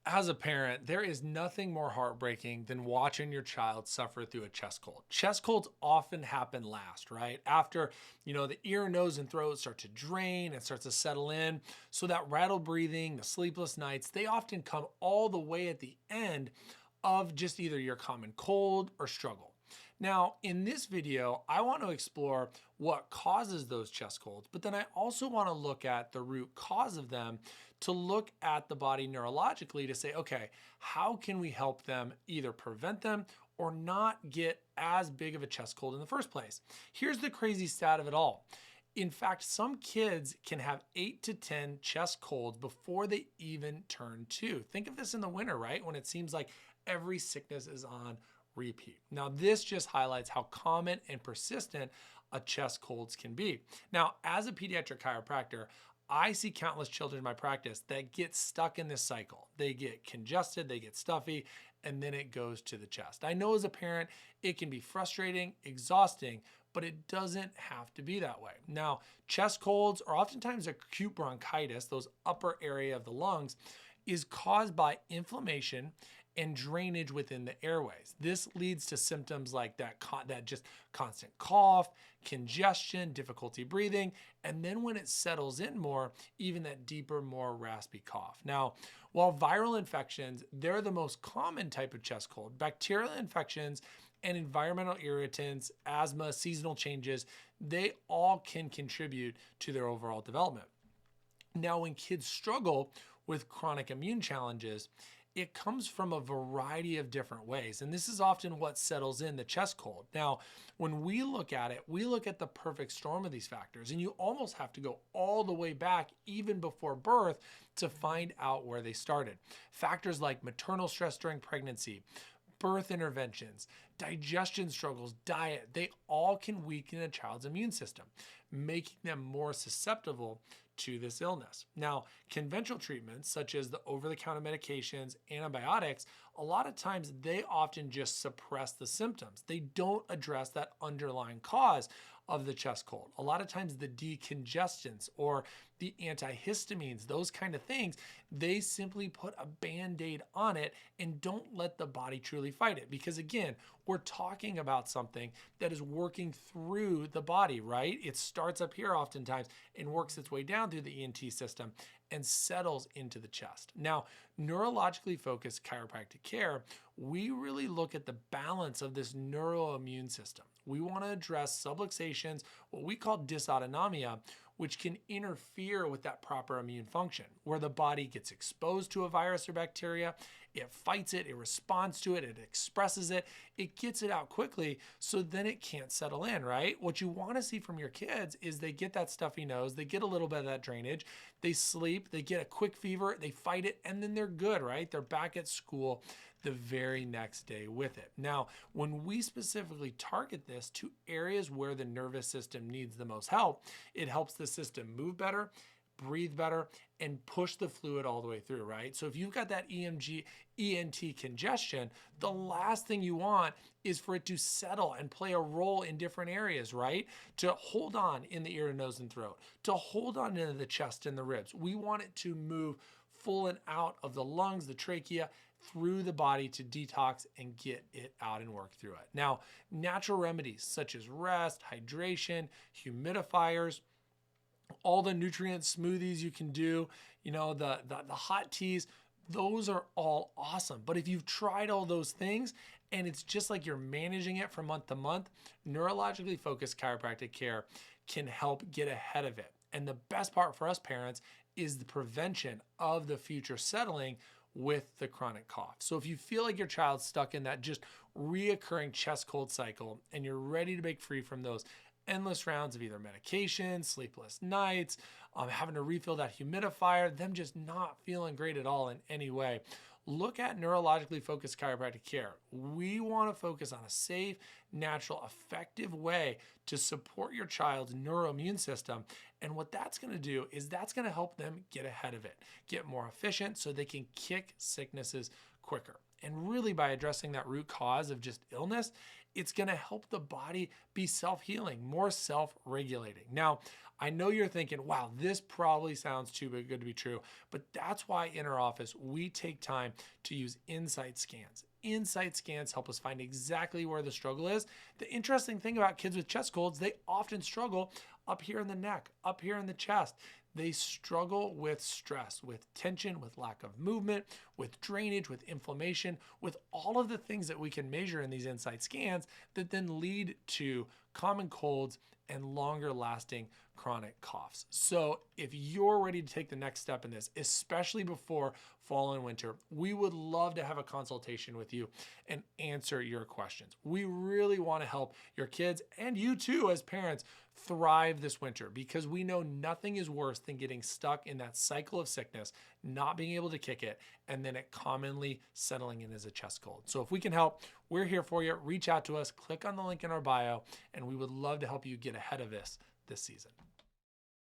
As a parent, there is nothing more heartbreaking than watching your child suffer through a chest cold. Chest colds often happen last, right? After, the ear, nose, and throat start to drain and starts to settle in. So that rattle breathing, the sleepless nights, they often come all the way at the end of just either your common cold or struggle. Now, in this video, I want to explore what causes those chest colds, but then I also want to look at the root cause of them to look at the body neurologically to say, okay, how can we help them either prevent them or not get as big of a chest cold in the first place? Here's the crazy stat of it all. In fact, some kids can have 8 to 10 chest colds before they even turn 2. Think of this in the winter, right? When it seems like every sickness is on repeat. Now, this just highlights how common and persistent a chest colds can be. Now, as a pediatric chiropractor, I see countless children in my practice that get stuck in this cycle. They get congested, they get stuffy, and then it goes to the chest. I know as a parent, it can be frustrating, exhausting, but it doesn't have to be that way. Now, chest colds or oftentimes acute bronchitis, those upper area of the lungs, is caused by inflammation and drainage within the airways. This leads to symptoms like that just constant cough, congestion, difficulty breathing, and then when it settles in more, even that deeper, more raspy cough. Now, while viral infections, they're the most common type of chest cold, bacterial infections and environmental irritants, asthma, seasonal changes, they all can contribute to their overall development. Now, when kids struggle with chronic immune challenges, it comes from a variety of different ways. And this is often what settles in the chest cold. Now, when we look at it, we look at the perfect storm of these factors. And you almost have to go all the way back, even before birth, to find out where they started. Factors like maternal stress during pregnancy, birth interventions, digestion struggles, diet, they all can weaken a child's immune system, making them more susceptible to this illness. Now, conventional treatments such as the over-the-counter medications, antibiotics, a lot of times they often just suppress the symptoms. They don't address that underlying cause of the chest cold. A lot of times the decongestants or the antihistamines, those kind of things, they simply put a band-aid on it and don't let the body truly fight it. Because again, we're talking about something that is working through the body, right? It starts up here oftentimes and works its way down through the ENT system and settles into the chest. Now, neurologically focused chiropractic care, we really look at the balance of this neuroimmune system. We want to address subluxations, what we call dysautonomia, which can interfere with that proper immune function, where the body gets exposed to a virus or bacteria, it fights it, it responds to it, it expresses it, it gets it out quickly, so then it can't settle in, right? What you want to see from your kids is they get that stuffy nose, they get a little bit of that drainage, they sleep, they get a quick fever, they fight it, and then they're good, right? They're back at school the very next day with it. Now, when we specifically target this to areas where the nervous system needs the most help, it helps the system move better, breathe better, and push the fluid all the way through, right? So if you've got that ENT congestion, the last thing you want is for it to settle and play a role in different areas, right? To hold on in the ear, nose, and throat, to hold on into the chest and the ribs. We want it to move full and out of the lungs, the trachea, through the body to detox and get it out and work through it. Now, natural remedies such as rest, hydration, humidifiers, all the nutrient smoothies you can do, the hot teas, those are all awesome. But if you've tried all those things and it's just like you're managing it from month to month, neurologically focused chiropractic care can help get ahead of it. And the best part for us parents is the prevention of the future settling with the chronic cough. So if you feel like your child's stuck in that just reoccurring chest cold cycle and you're ready to break free from those endless rounds of either medication, sleepless nights, having to refill that humidifier, them just not feeling great at all in any way, look at neurologically focused chiropractic care. We want to focus on a safe, natural, effective way to support your child's neuroimmune system. And what that's going to do is that's going to help them get ahead of it, get more efficient so they can kick sicknesses quicker. And really by addressing that root cause of just illness, it's going to help the body be self-healing, more self-regulating. Now, I know you're thinking, wow, this probably sounds too good to be true, but that's why in our office, we take time to use insight scans. Insight scans help us find exactly where the struggle is. The interesting thing about kids with chest colds, they often struggle up here in the neck, up here in the chest. They struggle with stress, with tension, with lack of movement, with drainage, with inflammation, with all of the things that we can measure in these insight scans that then lead to common colds and longer lasting chronic coughs. So if you're ready to take the next step in this, especially before fall and winter, we would love to have a consultation with you and answer your questions. We really want to help your kids and you too as parents thrive this winter, because we know nothing is worse than getting stuck in that cycle of sickness, not being able to kick it, and then it commonly settling in as a chest cold. So if we can help, we're here for you. Reach out to us, click on the link in our bio, and we would love to help you get ahead of this season.